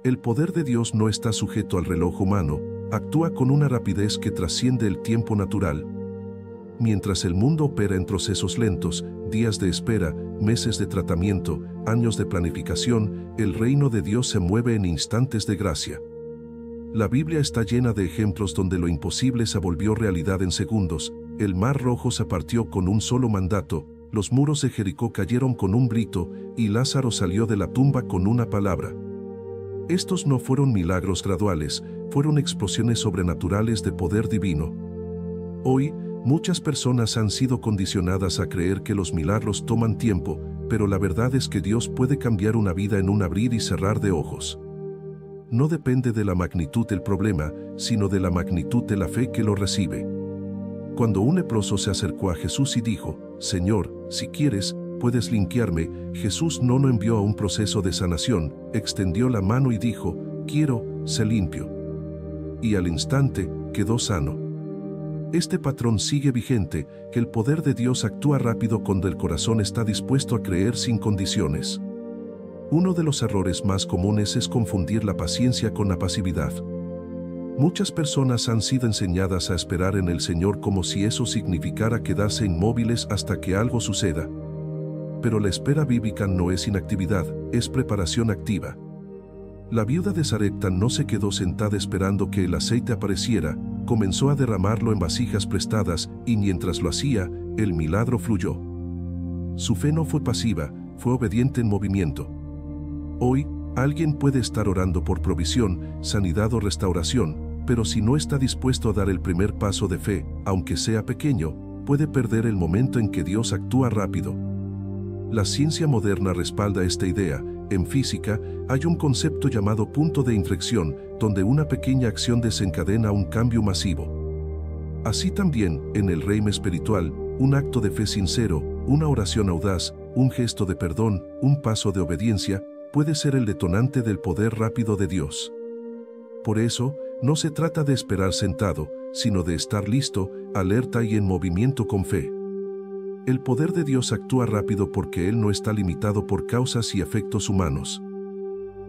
El poder de Dios no está sujeto al reloj humano, actúa con una rapidez que trasciende el tiempo natural. Mientras el mundo opera en procesos lentos, días de espera, meses de tratamiento, años de planificación, el reino de Dios se mueve en instantes de gracia. La Biblia está llena de ejemplos donde lo imposible se volvió realidad en segundos. El mar Rojo se partió con un solo mandato, los muros de Jericó cayeron con un grito, y Lázaro salió de la tumba con una palabra. Estos no fueron milagros graduales, fueron explosiones sobrenaturales de poder divino. Hoy, muchas personas han sido condicionadas a creer que los milagros toman tiempo, pero la verdad es que Dios puede cambiar una vida en un abrir y cerrar de ojos. No depende de la magnitud del problema, sino de la magnitud de la fe que lo recibe. Cuando un leproso se acercó a Jesús y dijo, «Señor, si quieres, puedes limpiarme», Jesús no lo envió a un proceso de sanación, extendió la mano y dijo, «Quiero, sé limpio». Y al instante, quedó sano. Este patrón sigue vigente, que el poder de Dios actúa rápido cuando el corazón está dispuesto a creer sin condiciones. Uno de los errores más comunes es confundir la paciencia con la pasividad. Muchas personas han sido enseñadas a esperar en el Señor como si eso significara quedarse inmóviles hasta que algo suceda. Pero la espera bíblica no es inactividad, es preparación activa. La viuda de Sarepta no se quedó sentada esperando que el aceite apareciera, comenzó a derramarlo en vasijas prestadas, y mientras lo hacía, el milagro fluyó. Su fe no fue pasiva, fue obediente en movimiento. Hoy, alguien puede estar orando por provisión, sanidad o restauración, pero si no está dispuesto a dar el primer paso de fe, aunque sea pequeño, puede perder el momento en que Dios actúa rápido. La ciencia moderna respalda esta idea. En física, hay un concepto llamado punto de inflexión, donde una pequeña acción desencadena un cambio masivo. Así también, en el reino espiritual, un acto de fe sincero, una oración audaz, un gesto de perdón, un paso de obediencia, puede ser el detonante del poder rápido de Dios. Por eso, no se trata de esperar sentado, sino de estar listo, alerta y en movimiento con fe. El poder de Dios actúa rápido porque Él no está limitado por causas y efectos humanos.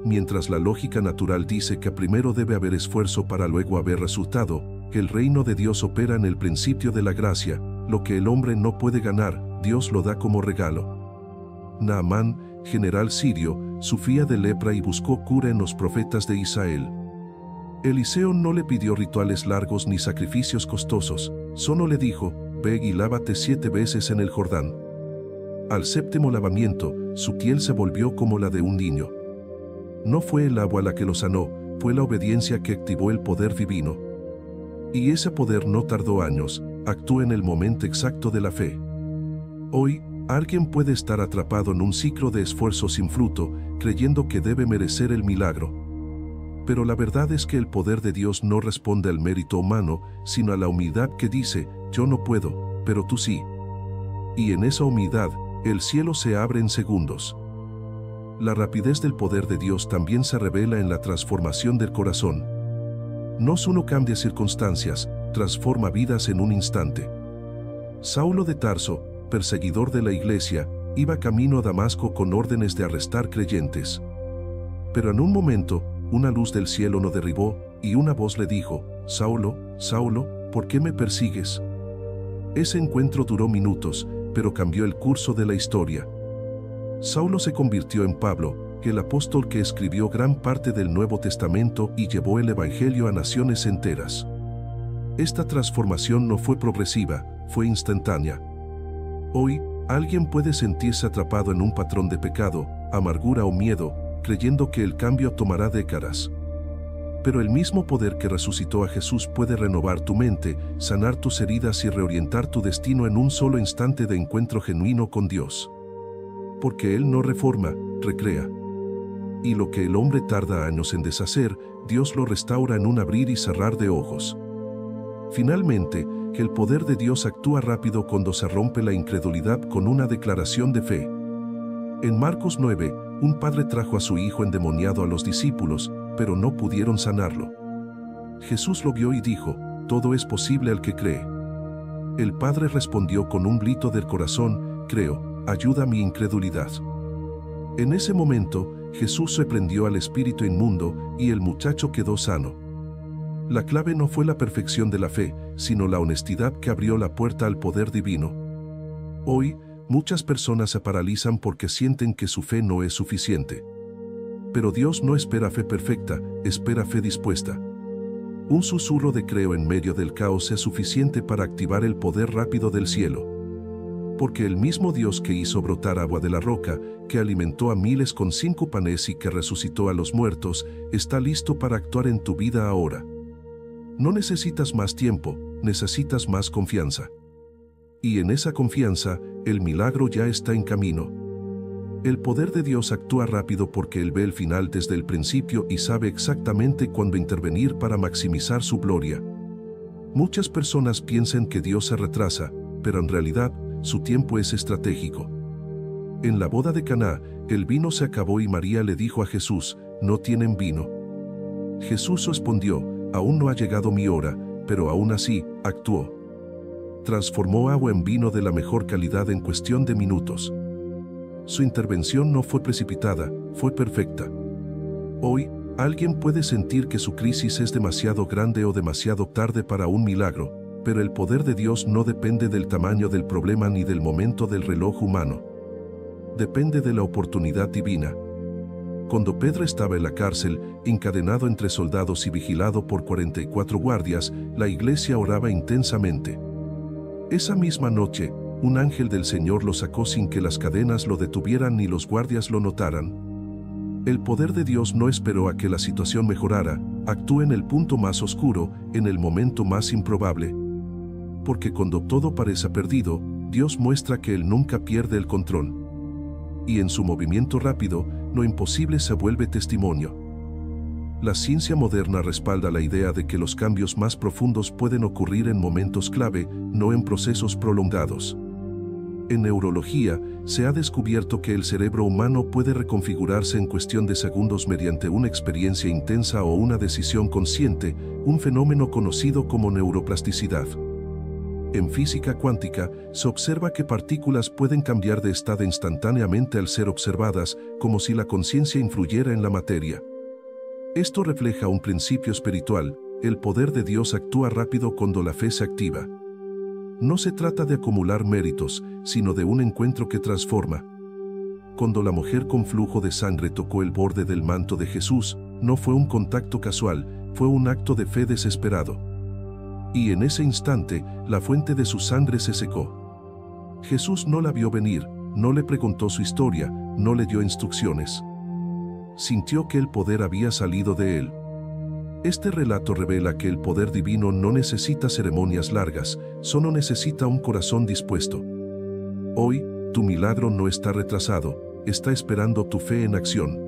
Mientras la lógica natural dice que primero debe haber esfuerzo para luego haber resultado, el reino de Dios opera en el principio de la gracia, lo que el hombre no puede ganar, Dios lo da como regalo. Naamán, general sirio, sufría de lepra y buscó cura en los profetas de Israel. Eliseo no le pidió rituales largos ni sacrificios costosos, solo le dijo, «Ve y lávate 7 veces en el Jordán». Al 7º lavamiento, su piel se volvió como la de un niño. No fue el agua la que lo sanó, fue la obediencia que activó el poder divino. Y ese poder no tardó años, actuó en el momento exacto de la fe. Hoy, alguien puede estar atrapado en un ciclo de esfuerzo sin fruto, creyendo que debe merecer el milagro. Pero la verdad es que el poder de Dios no responde al mérito humano, sino a la humildad que dice, «Yo no puedo, pero tú sí». Y en esa humildad, el cielo se abre en segundos. La rapidez del poder de Dios también se revela en la transformación del corazón. No solo cambia circunstancias, transforma vidas en un instante. Saulo de Tarso, perseguidor de la iglesia, iba camino a Damasco con órdenes de arrestar creyentes. Pero en un momento, una luz del cielo lo derribó, y una voz le dijo, «Saulo, Saulo, ¿por qué me persigues?». Ese encuentro duró minutos, pero cambió el curso de la historia. Saulo se convirtió en Pablo, el apóstol que escribió gran parte del Nuevo Testamento y llevó el Evangelio a naciones enteras. Esta transformación no fue progresiva, fue instantánea. Hoy, alguien puede sentirse atrapado en un patrón de pecado, amargura o miedo, creyendo que el cambio tomará décadas. Pero el mismo poder que resucitó a Jesús puede renovar tu mente, sanar tus heridas y reorientar tu destino en un solo instante de encuentro genuino con Dios. Porque Él no reforma, recrea. Y lo que el hombre tarda años en deshacer, Dios lo restaura en un abrir y cerrar de ojos. Finalmente, que el poder de Dios actúa rápido cuando se rompe la incredulidad con una declaración de fe. En Marcos 9, un padre trajo a su hijo endemoniado a los discípulos, pero no pudieron sanarlo. Jesús lo vio y dijo, «Todo es posible al que cree». El padre respondió con un grito del corazón, «Creo, ayuda a mi incredulidad». En ese momento, Jesús reprendió al espíritu inmundo y el muchacho quedó sano. La clave no fue la perfección de la fe, sino la honestidad que abrió la puerta al poder divino. Hoy, muchas personas se paralizan porque sienten que su fe no es suficiente. Pero Dios no espera fe perfecta, espera fe dispuesta. Un susurro de creo en medio del caos es suficiente para activar el poder rápido del cielo. Porque el mismo Dios que hizo brotar agua de la roca, que alimentó a miles con 5 panes y que resucitó a los muertos, está listo para actuar en tu vida ahora. No necesitas más tiempo, necesitas más confianza. Y en esa confianza, el milagro ya está en camino. El poder de Dios actúa rápido porque Él ve el final desde el principio y sabe exactamente cuándo intervenir para maximizar su gloria. Muchas personas piensan que Dios se retrasa, pero en realidad, su tiempo es estratégico. En la boda de Caná, el vino se acabó y María le dijo a Jesús, «No tienen vino». Jesús respondió, «Aún no ha llegado mi hora», pero aún así, actuó. Transformó agua en vino de la mejor calidad en cuestión de minutos. Su intervención no fue precipitada, fue perfecta. Hoy, alguien puede sentir que su crisis es demasiado grande o demasiado tarde para un milagro, pero el poder de Dios no depende del tamaño del problema ni del momento del reloj humano. Depende de la oportunidad divina. Cuando Pedro estaba en la cárcel, encadenado entre soldados y vigilado por 44 guardias, la iglesia oraba intensamente. Esa misma noche, un ángel del Señor lo sacó sin que las cadenas lo detuvieran ni los guardias lo notaran. El poder de Dios no esperó a que la situación mejorara, actuó en el punto más oscuro, en el momento más improbable. Porque cuando todo parece perdido, Dios muestra que Él nunca pierde el control. Y en su movimiento rápido, lo imposible se vuelve testimonio. La ciencia moderna respalda la idea de que los cambios más profundos pueden ocurrir en momentos clave, no en procesos prolongados. En neurología, se ha descubierto que el cerebro humano puede reconfigurarse en cuestión de segundos mediante una experiencia intensa o una decisión consciente, un fenómeno conocido como neuroplasticidad. En física cuántica, se observa que partículas pueden cambiar de estado instantáneamente al ser observadas, como si la conciencia influyera en la materia. Esto refleja un principio espiritual: el poder de Dios actúa rápido cuando la fe se activa. No se trata de acumular méritos, sino de un encuentro que transforma. Cuando la mujer con flujo de sangre tocó el borde del manto de Jesús, no fue un contacto casual, fue un acto de fe desesperado. Y en ese instante, la fuente de su sangre se secó. Jesús no la vio venir, no le preguntó su historia, no le dio instrucciones. Sintió que el poder había salido de él. Este relato revela que el poder divino no necesita ceremonias largas, solo necesita un corazón dispuesto. Hoy, tu milagro no está retrasado, está esperando tu fe en acción.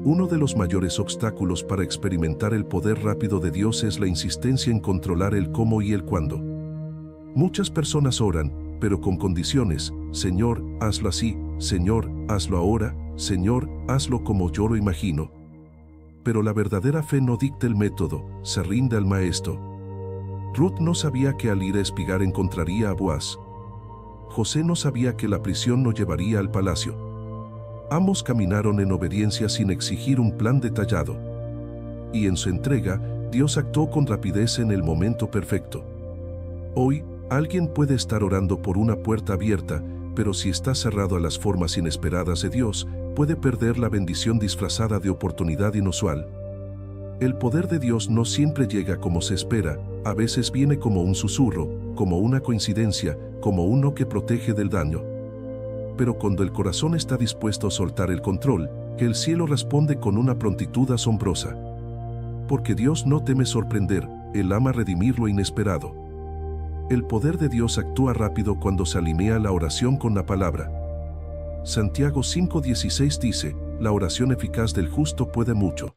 Uno de los mayores obstáculos para experimentar el poder rápido de Dios es la insistencia en controlar el cómo y el cuándo. Muchas personas oran, pero con condiciones: Señor, hazlo así; Señor, hazlo ahora; Señor, hazlo como yo lo imagino. Pero la verdadera fe no dicta el método, se rinde al maestro. Ruth no sabía que al ir a espigar encontraría a Boaz. José no sabía que la prisión no llevaría al palacio. Ambos caminaron en obediencia sin exigir un plan detallado. Y en su entrega, Dios actuó con rapidez en el momento perfecto. Hoy, alguien puede estar orando por una puerta abierta, pero si está cerrado a las formas inesperadas de Dios, puede perder la bendición disfrazada de oportunidad inusual. El poder de Dios no siempre llega como se espera, a veces viene como un susurro, como una coincidencia, como uno que protege del daño. Pero cuando el corazón está dispuesto a soltar el control, el cielo responde con una prontitud asombrosa. Porque Dios no teme sorprender, Él ama redimir lo inesperado. El poder de Dios actúa rápido cuando se alinea la oración con la palabra. Santiago 5:16 dice: la oración eficaz del justo puede mucho.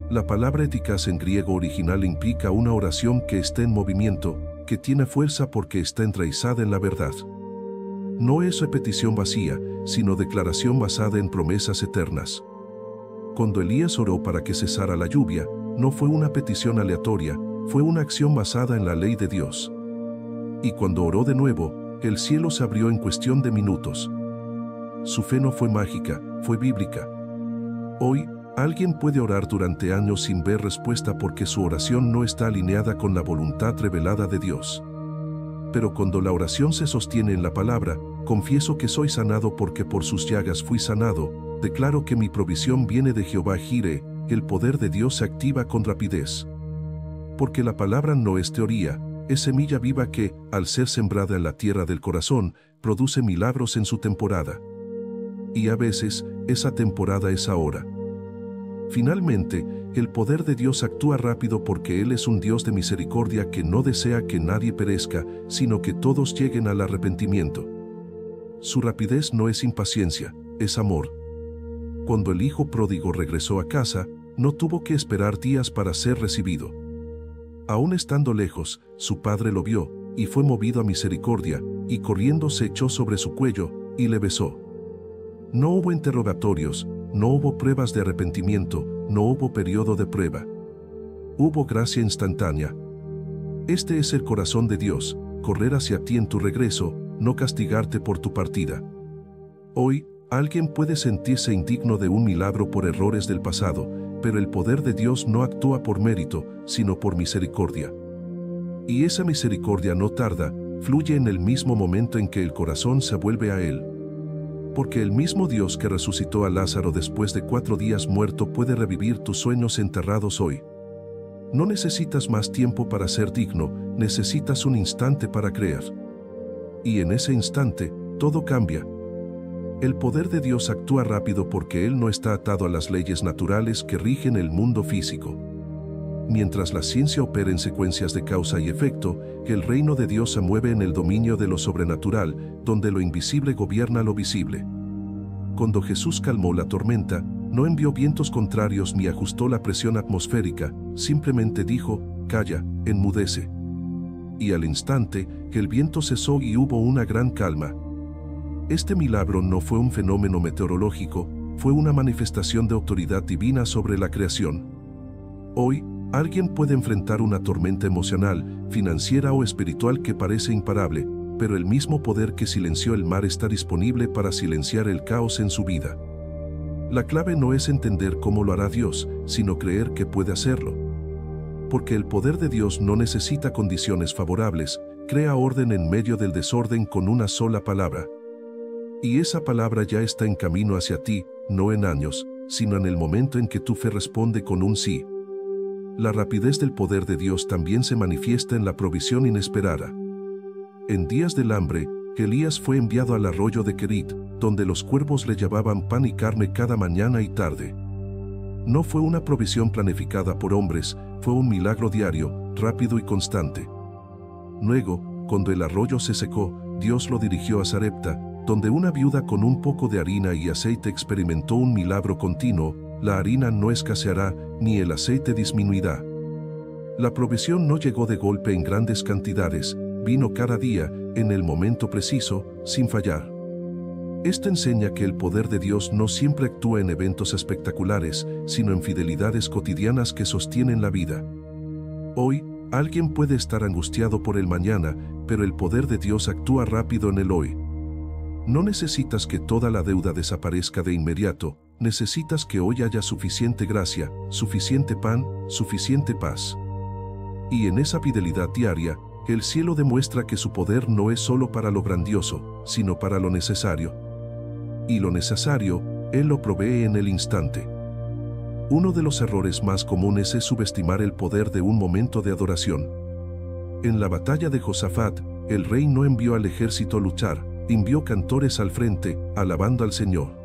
La palabra eficaz en griego original implica una oración que está en movimiento, que tiene fuerza porque está enraizada en la verdad. No es repetición vacía, sino declaración basada en promesas eternas. Cuando Elías oró para que cesara la lluvia, no fue una petición aleatoria, fue una acción basada en la ley de Dios. Y cuando oró de nuevo, el cielo se abrió en cuestión de minutos. Su fe no fue mágica, fue bíblica. Hoy, alguien puede orar durante años sin ver respuesta porque su oración no está alineada con la voluntad revelada de Dios. Pero cuando la oración se sostiene en la palabra, confieso que soy sanado porque por sus llagas fui sanado, declaro que mi provisión viene de Jehová Jireh, el poder de Dios se activa con rapidez. Porque la palabra no es teoría, es semilla viva que, al ser sembrada en la tierra del corazón, produce milagros en su temporada. Y a veces, esa temporada es ahora. Finalmente, el poder de Dios actúa rápido porque Él es un Dios de misericordia que no desea que nadie perezca, sino que todos lleguen al arrepentimiento. Su rapidez no es impaciencia, es amor. Cuando el hijo pródigo regresó a casa, no tuvo que esperar días para ser recibido. Aún estando lejos, su padre lo vio, y fue movido a misericordia, y corriendo se echó sobre su cuello, y le besó. No hubo interrogatorios, no hubo pruebas de arrepentimiento, no hubo periodo de prueba. Hubo gracia instantánea. Este es el corazón de Dios, correr hacia ti en tu regreso, no castigarte por tu partida. Hoy, alguien puede sentirse indigno de un milagro por errores del pasado, pero el poder de Dios no actúa por mérito, sino por misericordia. Y esa misericordia no tarda, fluye en el mismo momento en que el corazón se vuelve a Él. Porque el mismo Dios que resucitó a Lázaro después de 4 días muerto puede revivir tus sueños enterrados hoy. No necesitas más tiempo para ser digno, necesitas un instante para creer. Y en ese instante, todo cambia. El poder de Dios actúa rápido porque Él no está atado a las leyes naturales que rigen el mundo físico. Mientras la ciencia opera en secuencias de causa y efecto, el reino de Dios se mueve en el dominio de lo sobrenatural, donde lo invisible gobierna lo visible. Cuando Jesús calmó la tormenta, no envió vientos contrarios ni ajustó la presión atmosférica, simplemente dijo, calla, enmudece. Y al instante, el viento cesó y hubo una gran calma. Este milagro no fue un fenómeno meteorológico, fue una manifestación de autoridad divina sobre la creación. Hoy, alguien puede enfrentar una tormenta emocional, financiera o espiritual que parece imparable, pero el mismo poder que silenció el mar está disponible para silenciar el caos en su vida. La clave no es entender cómo lo hará Dios, sino creer que puede hacerlo. Porque el poder de Dios no necesita condiciones favorables, crea orden en medio del desorden con una sola palabra. Y esa palabra ya está en camino hacia ti, no en años, sino en el momento en que tu fe responde con un sí. La rapidez del poder de Dios también se manifiesta en la provisión inesperada. En días del hambre, Elías fue enviado al arroyo de Querit, donde los cuervos le llevaban pan y carne cada mañana y tarde. No fue una provisión planificada por hombres, fue un milagro diario, rápido y constante. Luego, cuando el arroyo se secó, Dios lo dirigió a Sarepta, donde una viuda con un poco de harina y aceite experimentó un milagro continuo. La harina no escaseará, ni el aceite disminuirá. La provisión no llegó de golpe en grandes cantidades, vino cada día, en el momento preciso, sin fallar. Esto enseña que el poder de Dios no siempre actúa en eventos espectaculares, sino en fidelidades cotidianas que sostienen la vida. Hoy, alguien puede estar angustiado por el mañana, pero el poder de Dios actúa rápido en el hoy. No necesitas que toda la deuda desaparezca de inmediato, necesitas que hoy haya suficiente gracia, suficiente pan, suficiente paz. Y en esa fidelidad diaria, el cielo demuestra que su poder no es solo para lo grandioso, sino para lo necesario. Y lo necesario, Él lo provee en el instante. Uno de los errores más comunes es subestimar el poder de un momento de adoración. En la batalla de Josafat, el rey no envió al ejército a luchar, envió cantores al frente, alabando al Señor.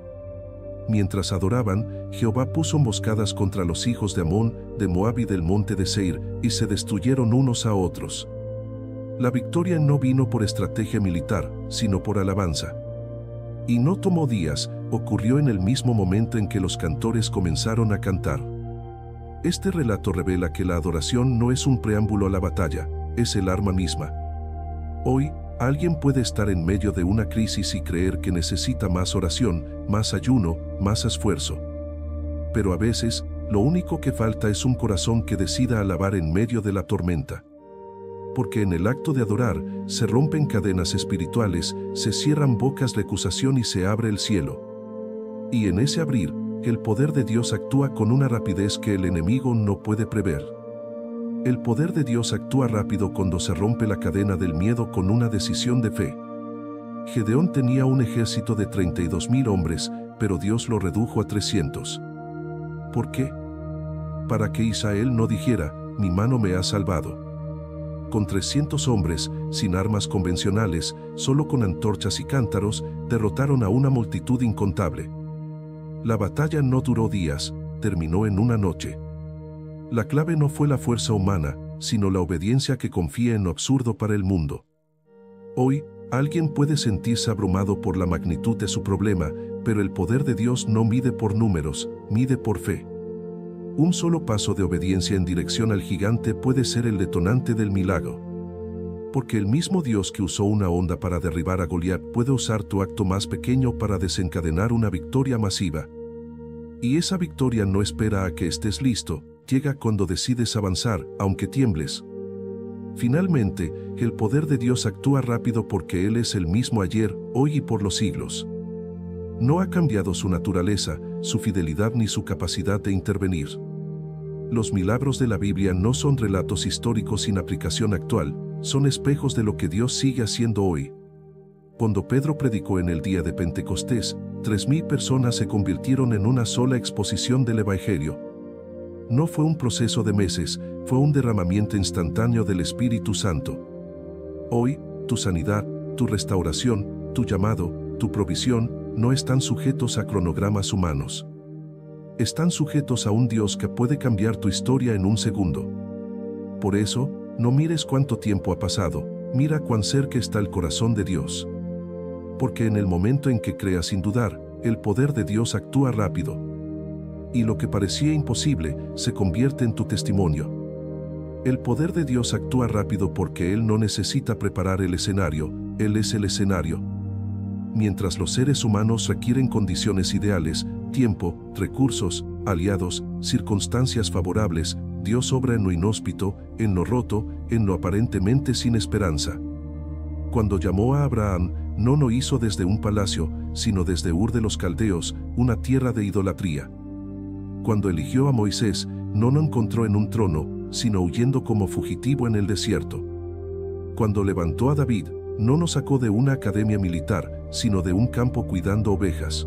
Mientras adoraban, Jehová puso emboscadas contra los hijos de Amón, de Moab y del monte de Seir, y se destruyeron unos a otros. La victoria no vino por estrategia militar, sino por alabanza. Y no tomó días, ocurrió en el mismo momento en que los cantores comenzaron a cantar. Este relato revela que la adoración no es un preámbulo a la batalla, es el arma misma. Hoy, alguien puede estar en medio de una crisis y creer que necesita más oración, más ayuno, más esfuerzo. Pero a veces, lo único que falta es un corazón que decida alabar en medio de la tormenta. Porque en el acto de adorar, se rompen cadenas espirituales, se cierran bocas de acusación y se abre el cielo. Y en ese abrir, el poder de Dios actúa con una rapidez que el enemigo no puede prever. El poder de Dios actúa rápido cuando se rompe la cadena del miedo con una decisión de fe. Gedeón tenía un ejército de 32,000 hombres, pero Dios lo redujo a 300. ¿Por qué? Para que Israel no dijera, mi mano me ha salvado. Con 300 hombres, sin armas convencionales, solo con antorchas y cántaros, derrotaron a una multitud incontable. La batalla no duró días, terminó en una noche. La clave no fue la fuerza humana, sino la obediencia que confía en lo absurdo para el mundo. Hoy, alguien puede sentirse abrumado por la magnitud de su problema, pero el poder de Dios no mide por números, mide por fe. Un solo paso de obediencia en dirección al gigante puede ser el detonante del milagro. Porque el mismo Dios que usó una onda para derribar a Goliat puede usar tu acto más pequeño para desencadenar una victoria masiva. Y esa victoria no espera a que estés listo, llega cuando decides avanzar, aunque tiembles. Finalmente, el poder de Dios actúa rápido porque Él es el mismo ayer, hoy y por los siglos. No ha cambiado su naturaleza, su fidelidad ni su capacidad de intervenir. Los milagros de la Biblia no son relatos históricos sin aplicación actual, son espejos de lo que Dios sigue haciendo hoy. Cuando Pedro predicó en el día de Pentecostés, 3,000 personas se convirtieron en una sola exposición del Evangelio. No fue un proceso de meses, fue un derramamiento instantáneo del Espíritu Santo. Hoy, tu sanidad, tu restauración, tu llamado, tu provisión, no están sujetos a cronogramas humanos. Están sujetos a un Dios que puede cambiar tu historia en un segundo. Por eso, no mires cuánto tiempo ha pasado, mira cuán cerca está el corazón de Dios. Porque en el momento en que creas sin dudar, el poder de Dios actúa rápido. Y lo que parecía imposible, se convierte en tu testimonio. El poder de Dios actúa rápido porque Él no necesita preparar el escenario, Él es el escenario. Mientras los seres humanos requieren condiciones ideales, tiempo, recursos, aliados, circunstancias favorables, Dios obra en lo inhóspito, en lo roto, en lo aparentemente sin esperanza. Cuando llamó a Abraham, no lo hizo desde un palacio, sino desde Ur de los Caldeos, una tierra de idolatría. Cuando eligió a Moisés, no lo encontró en un trono, sino huyendo como fugitivo en el desierto. Cuando levantó a David, no lo sacó de una academia militar, sino de un campo cuidando ovejas.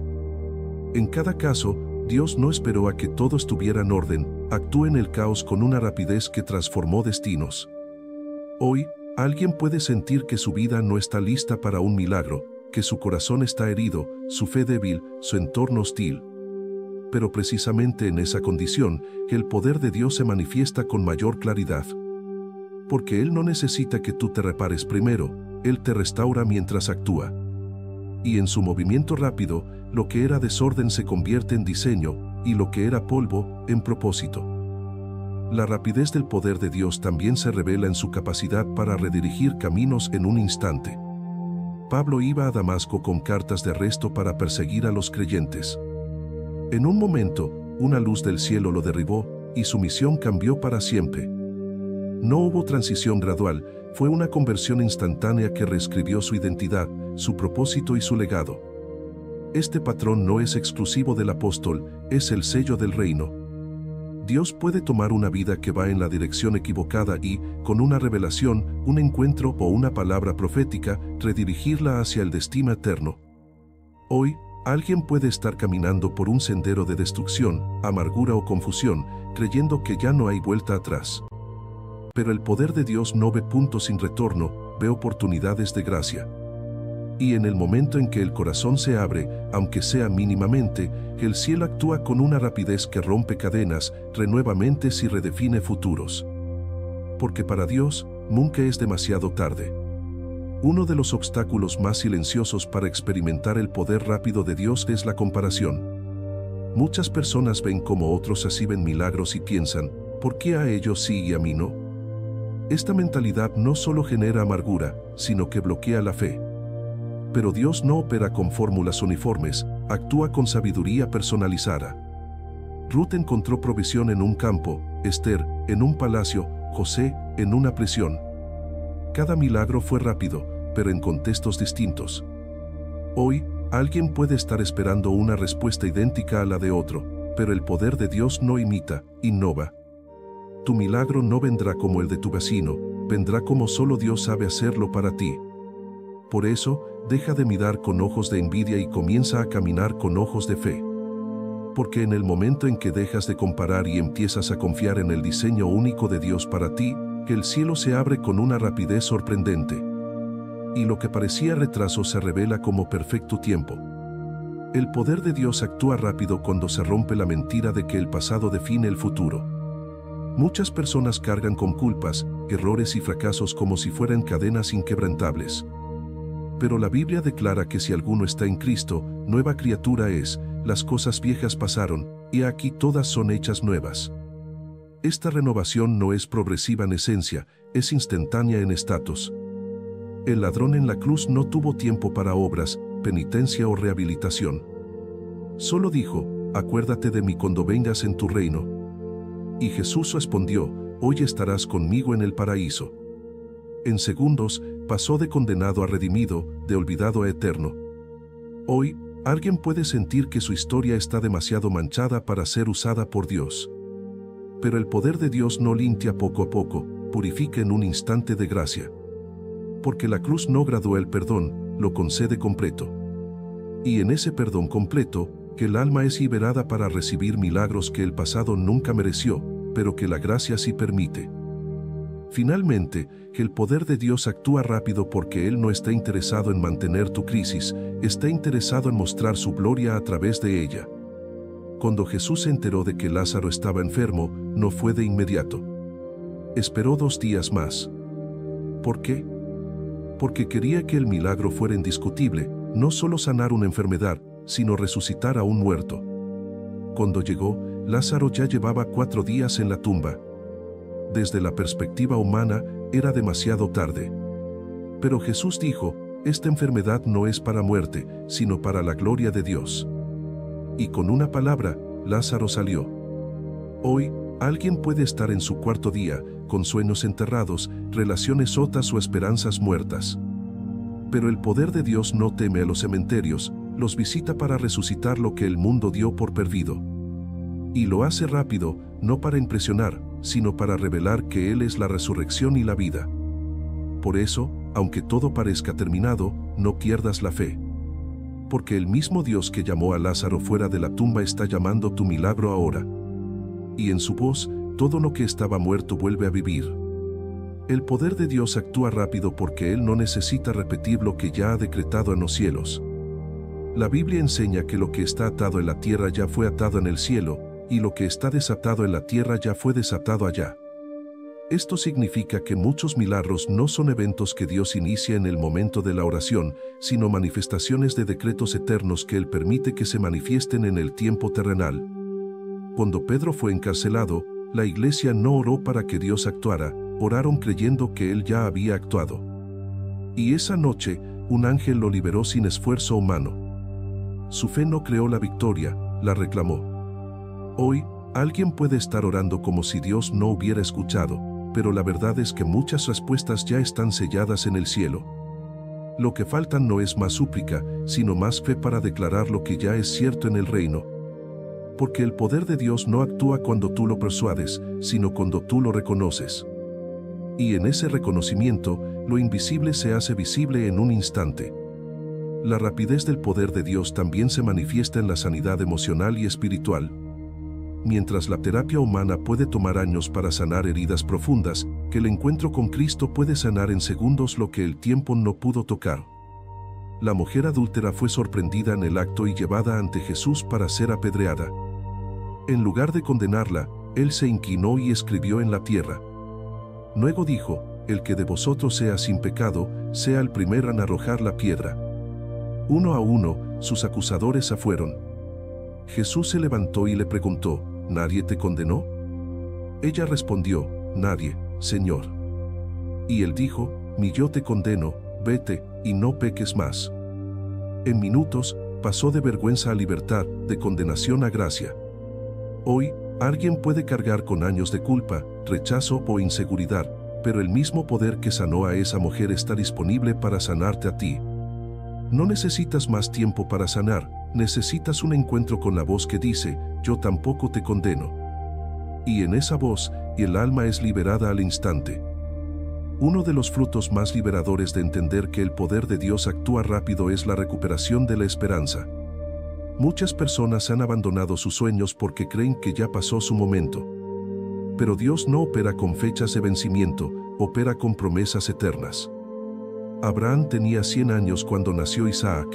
En cada caso, Dios no esperó a que todo estuviera en orden, actuó en el caos con una rapidez que transformó destinos. Hoy, alguien puede sentir que su vida no está lista para un milagro, que su corazón está herido, su fe débil, su entorno hostil. Pero precisamente en esa condición, el poder de Dios se manifiesta con mayor claridad. Porque Él no necesita que tú te repares primero, Él te restaura mientras actúa. Y en su movimiento rápido, lo que era desorden se convierte en diseño, y lo que era polvo, en propósito. La rapidez del poder de Dios también se revela en su capacidad para redirigir caminos en un instante. Pablo iba a Damasco con cartas de arresto para perseguir a los creyentes. En un momento, una luz del cielo lo derribó, y su misión cambió para siempre. No hubo transición gradual, fue una conversión instantánea que reescribió su identidad, su propósito y su legado. Este patrón no es exclusivo del apóstol, es el sello del reino. Dios puede tomar una vida que va en la dirección equivocada y, con una revelación, un encuentro o una palabra profética, redirigirla hacia el destino eterno. Hoy, alguien puede estar caminando por un sendero de destrucción, amargura o confusión, creyendo que ya no hay vuelta atrás. Pero el poder de Dios no ve puntos sin retorno, ve oportunidades de gracia. Y en el momento en que el corazón se abre, aunque sea mínimamente, el cielo actúa con una rapidez que rompe cadenas, renueva mentes y redefine futuros. Porque para Dios, nunca es demasiado tarde. Uno de los obstáculos más silenciosos para experimentar el poder rápido de Dios es la comparación. Muchas personas ven cómo otros reciben milagros y piensan, ¿por qué a ellos sí y a mí no? Esta mentalidad no solo genera amargura, sino que bloquea la fe. Pero Dios no opera con fórmulas uniformes, actúa con sabiduría personalizada. Ruth encontró provisión en un campo, Esther en un palacio, José en una prisión. Cada milagro fue rápido, pero en contextos distintos. Hoy, alguien puede estar esperando una respuesta idéntica a la de otro, pero el poder de Dios no imita, innova. Tu milagro no vendrá como el de tu vecino, vendrá como solo Dios sabe hacerlo para ti. Por eso, deja de mirar con ojos de envidia y comienza a caminar con ojos de fe. Porque en el momento en que dejas de comparar y empiezas a confiar en el diseño único de Dios para ti, que el cielo se abre con una rapidez sorprendente. Y lo que parecía retraso se revela como perfecto tiempo. El poder de Dios actúa rápido cuando se rompe la mentira de que el pasado define el futuro. Muchas personas cargan con culpas, errores y fracasos como si fueran cadenas inquebrantables. Pero la Biblia declara que si alguno está en Cristo, nueva criatura es, las cosas viejas pasaron, y aquí todas son hechas nuevas. Esta renovación no es progresiva en esencia, es instantánea en estatus. El ladrón en la cruz no tuvo tiempo para obras, penitencia o rehabilitación. Solo dijo, acuérdate de mí cuando vengas en tu reino. Y Jesús respondió, hoy estarás conmigo en el paraíso. En segundos, pasó de condenado a redimido, de olvidado a eterno. Hoy, alguien puede sentir que su historia está demasiado manchada para ser usada por Dios. Pero el poder de Dios no limpia poco a poco, purifica en un instante de gracia. Porque la cruz no gradúa el perdón, lo concede completo. Y en ese perdón completo, que el alma es liberada para recibir milagros que el pasado nunca mereció, pero que la gracia sí permite. Finalmente, que el poder de Dios actúa rápido porque Él no está interesado en mantener tu crisis, está interesado en mostrar su gloria a través de ella. Cuando Jesús se enteró de que Lázaro estaba enfermo, no fue de inmediato. Esperó 2 días más. ¿Por qué? Porque quería que el milagro fuera indiscutible, no solo sanar una enfermedad, sino resucitar a un muerto. Cuando llegó, Lázaro ya llevaba 4 días en la tumba. Desde la perspectiva humana, era demasiado tarde. Pero Jesús dijo, esta enfermedad no es para muerte, sino para la gloria de Dios. Y con una palabra, Lázaro salió. Hoy, alguien puede estar en su 4.º día, con sueños enterrados, relaciones rotas o esperanzas muertas. Pero el poder de Dios no teme a los cementerios, los visita para resucitar lo que el mundo dio por perdido. Y lo hace rápido, no para impresionar, sino para revelar que Él es la resurrección y la vida. Por eso, aunque todo parezca terminado, no pierdas la fe. Porque el mismo Dios que llamó a Lázaro fuera de la tumba está llamando tu milagro ahora. Y en su voz, todo lo que estaba muerto vuelve a vivir. El poder de Dios actúa rápido porque Él no necesita repetir lo que ya ha decretado en los cielos. La Biblia enseña que lo que está atado en la tierra ya fue atado en el cielo, y lo que está desatado en la tierra ya fue desatado allá. Esto significa que muchos milagros no son eventos que Dios inicia en el momento de la oración, sino manifestaciones de decretos eternos que Él permite que se manifiesten en el tiempo terrenal. Cuando Pedro fue encarcelado, la iglesia no oró para que Dios actuara, oraron creyendo que Él ya había actuado. Y esa noche, un ángel lo liberó sin esfuerzo humano. Su fe no creó la victoria, la reclamó. Hoy, alguien puede estar orando como si Dios no hubiera escuchado, pero la verdad es que muchas respuestas ya están selladas en el cielo. Lo que faltan no es más súplica, sino más fe para declarar lo que ya es cierto en el reino. Porque el poder de Dios no actúa cuando tú lo persuades, sino cuando tú lo reconoces. Y en ese reconocimiento, lo invisible se hace visible en un instante. La rapidez del poder de Dios también se manifiesta en la sanidad emocional y espiritual. Mientras la terapia humana puede tomar años para sanar heridas profundas, que el encuentro con Cristo puede sanar en segundos lo que el tiempo no pudo tocar. La mujer adúltera fue sorprendida en el acto y llevada ante Jesús para ser apedreada. En lugar de condenarla, Él se inclinó y escribió en la tierra. Luego dijo, el que de vosotros sea sin pecado, sea el primero en arrojar la piedra. Uno a uno, sus acusadores se fueron. Jesús se levantó y le preguntó, ¿nadie te condenó? Ella respondió, nadie, Señor. Y él dijo, ni yo te condeno, vete, y no peques más. En minutos, pasó de vergüenza a libertad, de condenación a gracia. Hoy, alguien puede cargar con años de culpa, rechazo o inseguridad, pero el mismo poder que sanó a esa mujer está disponible para sanarte a ti. No necesitas más tiempo para sanar, necesitas un encuentro con la voz que dice, yo tampoco te condeno. Y en esa voz, el alma es liberada al instante. Uno de los frutos más liberadores de entender que el poder de Dios actúa rápido es la recuperación de la esperanza. Muchas personas han abandonado sus sueños porque creen que ya pasó su momento. Pero Dios no opera con fechas de vencimiento, opera con promesas eternas. Abraham tenía 100 años cuando nació Isaac.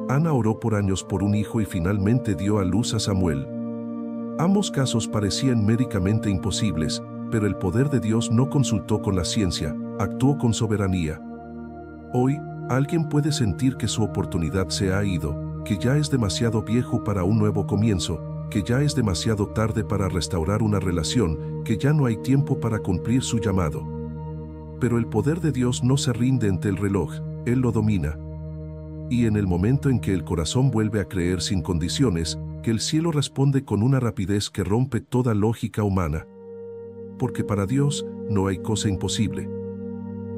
Ana oró por años por un hijo y finalmente dio a luz a Samuel. Ambos casos parecían médicamente imposibles, pero el poder de Dios no consultó con la ciencia, actuó con soberanía. Hoy, alguien puede sentir que su oportunidad se ha ido, que ya es demasiado viejo para un nuevo comienzo, que ya es demasiado tarde para restaurar una relación, que ya no hay tiempo para cumplir su llamado. Pero el poder de Dios no se rinde ante el reloj, Él lo domina. Y en el momento en que el corazón vuelve a creer sin condiciones, que el cielo responde con una rapidez que rompe toda lógica humana. Porque para Dios no hay cosa imposible.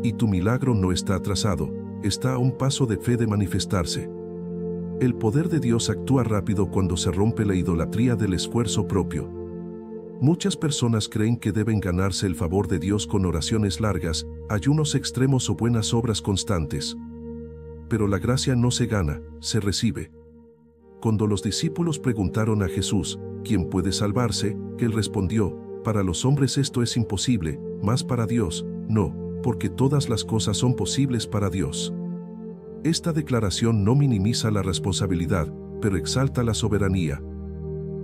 Y tu milagro no está atrasado, está a un paso de fe de manifestarse. El poder de Dios actúa rápido cuando se rompe la idolatría del esfuerzo propio. Muchas personas creen que deben ganarse el favor de Dios con oraciones largas, ayunos extremos o buenas obras constantes. Pero la gracia no se gana, se recibe. Cuando los discípulos preguntaron a Jesús, ¿quién puede salvarse?, Él respondió, para los hombres esto es imposible, mas para Dios, no, porque todas las cosas son posibles para Dios. Esta declaración no minimiza la responsabilidad, pero exalta la soberanía.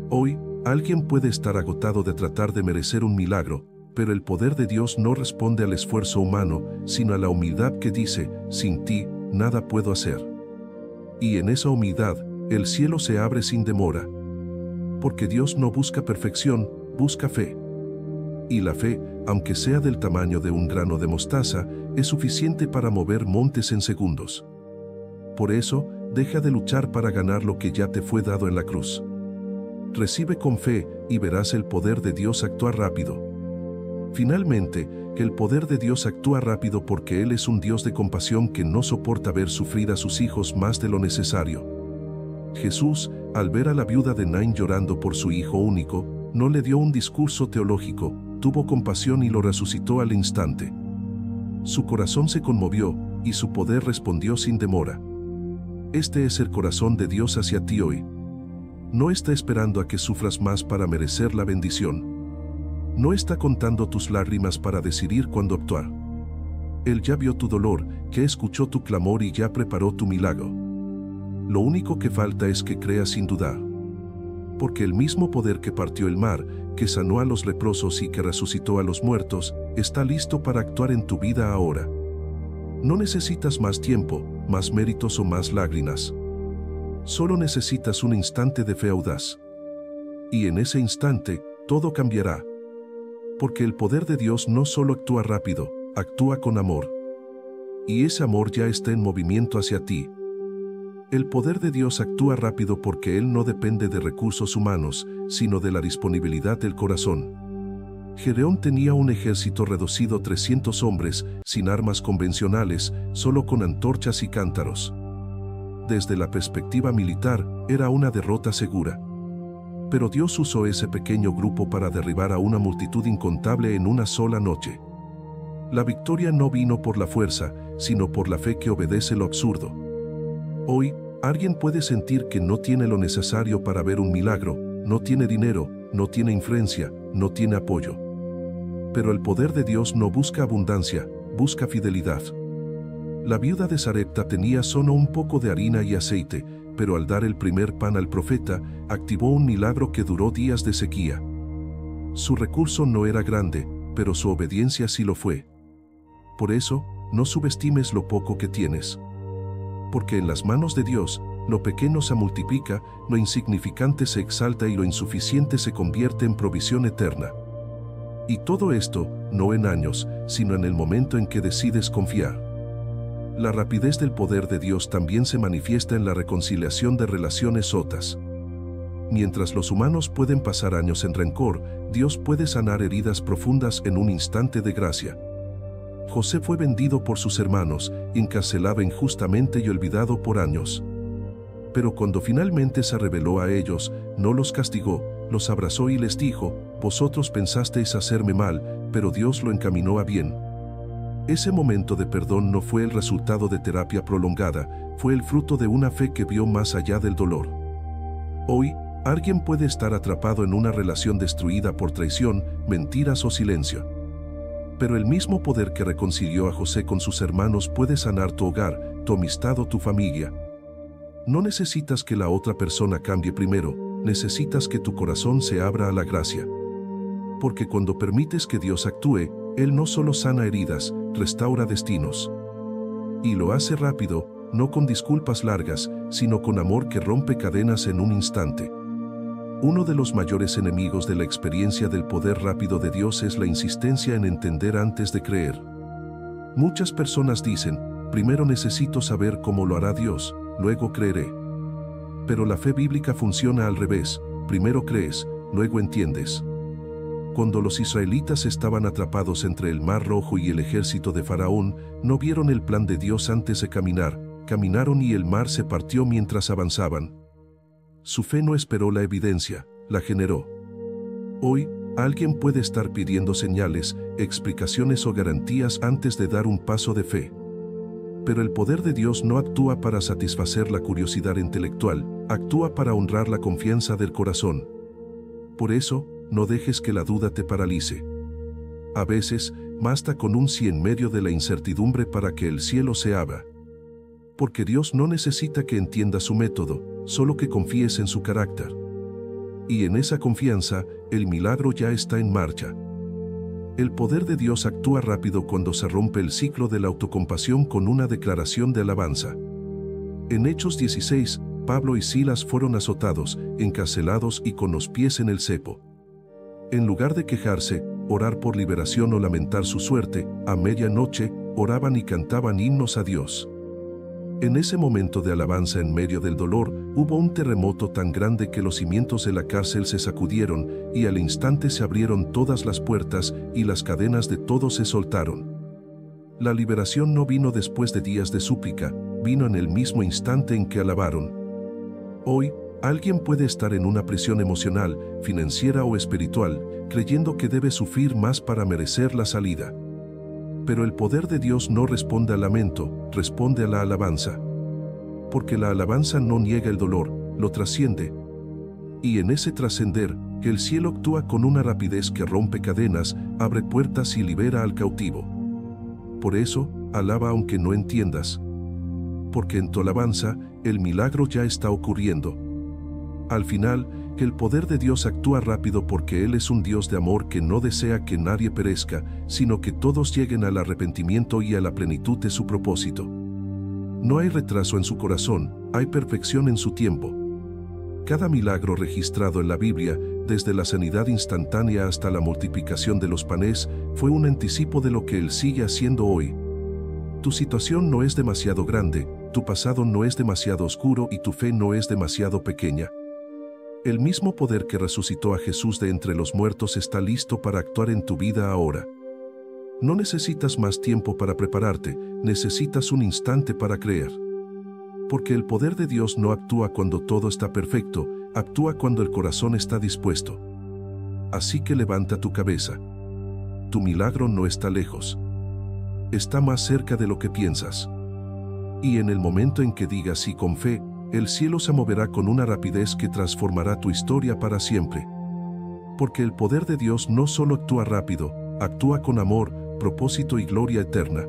Hoy, alguien puede estar agotado de tratar de merecer un milagro, pero el poder de Dios no responde al esfuerzo humano, sino a la humildad que dice, sin ti, nada puedo hacer. Y en esa humildad, el cielo se abre sin demora. Porque Dios no busca perfección, busca fe. Y la fe, aunque sea del tamaño de un grano de mostaza, es suficiente para mover montes en segundos. Por eso, deja de luchar para ganar lo que ya te fue dado en la cruz. Recibe con fe y verás el poder de Dios actuar rápido. Finalmente, el poder de Dios actúa rápido porque Él es un Dios de compasión que no soporta ver sufrir a sus hijos más de lo necesario. Jesús, al ver a la viuda de Naín llorando por su hijo único, no le dio un discurso teológico, tuvo compasión y lo resucitó al instante. Su corazón se conmovió, y su poder respondió sin demora. Este es el corazón de Dios hacia ti hoy. No está esperando a que sufras más para merecer la bendición. No está contando tus lágrimas para decidir cuándo actuar. Él ya vio tu dolor, que escuchó tu clamor y ya preparó tu milagro. Lo único que falta es que creas sin dudar. Porque el mismo poder que partió el mar, que sanó a los leprosos y que resucitó a los muertos, está listo para actuar en tu vida ahora. No necesitas más tiempo, más méritos o más lágrimas. Solo necesitas un instante de fe audaz. Y en ese instante, todo cambiará. Porque el poder de Dios no solo actúa rápido, actúa con amor. Y ese amor ya está en movimiento hacia ti. El poder de Dios actúa rápido porque Él no depende de recursos humanos, sino de la disponibilidad del corazón. Gedeón tenía un ejército reducido a 300 hombres, sin armas convencionales, solo con antorchas y cántaros. Desde la perspectiva militar, era una derrota segura. Pero Dios usó ese pequeño grupo para derribar a una multitud incontable en una sola noche. La victoria no vino por la fuerza, sino por la fe que obedece lo absurdo. Hoy, alguien puede sentir que no tiene lo necesario para ver un milagro, no tiene dinero, no tiene influencia, no tiene apoyo. Pero el poder de Dios no busca abundancia, busca fidelidad. La viuda de Sarepta tenía solo un poco de harina y aceite, pero al dar el primer pan al profeta, activó un milagro que duró días de sequía. Su recurso no era grande, pero su obediencia sí lo fue. Por eso, no subestimes lo poco que tienes. Porque en las manos de Dios, lo pequeño se multiplica, lo insignificante se exalta y lo insuficiente se convierte en provisión eterna. Y todo esto, no en años, sino en el momento en que decides confiar. La rapidez del poder de Dios también se manifiesta en la reconciliación de relaciones rotas. Mientras los humanos pueden pasar años en rencor, Dios puede sanar heridas profundas en un instante de gracia. José fue vendido por sus hermanos, encarcelado injustamente y olvidado por años. Pero cuando finalmente se reveló a ellos, no los castigó, los abrazó y les dijo: vosotros pensasteis hacerme mal, pero Dios lo encaminó a bien. Ese momento de perdón no fue el resultado de terapia prolongada, fue el fruto de una fe que vio más allá del dolor. Hoy, alguien puede estar atrapado en una relación destruida por traición, mentiras o silencio. Pero el mismo poder que reconcilió a José con sus hermanos puede sanar tu hogar, tu amistad o tu familia. No necesitas que la otra persona cambie primero, necesitas que tu corazón se abra a la gracia. Porque cuando permites que Dios actúe, Él no solo sana heridas, restaura destinos. Y lo hace rápido, no con disculpas largas, sino con amor que rompe cadenas en un instante. Uno de los mayores enemigos de la experiencia del poder rápido de Dios es la insistencia en entender antes de creer. Muchas personas dicen: primero necesito saber cómo lo hará Dios, luego creeré. Pero la fe bíblica funciona al revés: primero crees, luego entiendes. Cuando los israelitas estaban atrapados entre el Mar Rojo y el ejército de Faraón, no vieron el plan de Dios antes de caminar, caminaron y el mar se partió mientras avanzaban. Su fe no esperó la evidencia, la generó. Hoy, alguien puede estar pidiendo señales, explicaciones o garantías antes de dar un paso de fe. Pero el poder de Dios no actúa para satisfacer la curiosidad intelectual, actúa para honrar la confianza del corazón. Por eso, no dejes que la duda te paralice. A veces, basta con un sí en medio de la incertidumbre para que el cielo se abra. Porque Dios no necesita que entiendas su método, solo que confíes en su carácter. Y en esa confianza, el milagro ya está en marcha. El poder de Dios actúa rápido cuando se rompe el ciclo de la autocompasión con una declaración de alabanza. En Hechos 16, Pablo y Silas fueron azotados, encarcelados y con los pies en el cepo. En lugar de quejarse, orar por liberación o lamentar su suerte, a medianoche, oraban y cantaban himnos a Dios. En ese momento de alabanza en medio del dolor, hubo un terremoto tan grande que los cimientos de la cárcel se sacudieron, y al instante se abrieron todas las puertas, y las cadenas de todos se soltaron. La liberación no vino después de días de súplica, vino en el mismo instante en que alabaron. Hoy, alguien puede estar en una prisión emocional, financiera o espiritual, creyendo que debe sufrir más para merecer la salida. Pero el poder de Dios no responde al lamento, responde a la alabanza. Porque la alabanza no niega el dolor, lo trasciende. Y en ese trascender, el cielo actúa con una rapidez que rompe cadenas, abre puertas y libera al cautivo. Por eso, alaba aunque no entiendas. Porque en tu alabanza, el milagro ya está ocurriendo. Al final, el poder de Dios actúa rápido porque Él es un Dios de amor que no desea que nadie perezca, sino que todos lleguen al arrepentimiento y a la plenitud de su propósito. No hay retraso en su corazón, hay perfección en su tiempo. Cada milagro registrado en la Biblia, desde la sanidad instantánea hasta la multiplicación de los panes, fue un anticipo de lo que Él sigue haciendo hoy. Tu situación no es demasiado grande, tu pasado no es demasiado oscuro y tu fe no es demasiado pequeña. El mismo poder que resucitó a Jesús de entre los muertos está listo para actuar en tu vida ahora. No necesitas más tiempo para prepararte, necesitas un instante para creer. Porque el poder de Dios no actúa cuando todo está perfecto, actúa cuando el corazón está dispuesto. Así que levanta tu cabeza. Tu milagro no está lejos. Está más cerca de lo que piensas. Y en el momento en que digas sí con fe, el cielo se moverá con una rapidez que transformará tu historia para siempre. Porque el poder de Dios no solo actúa rápido, actúa con amor, propósito y gloria eterna.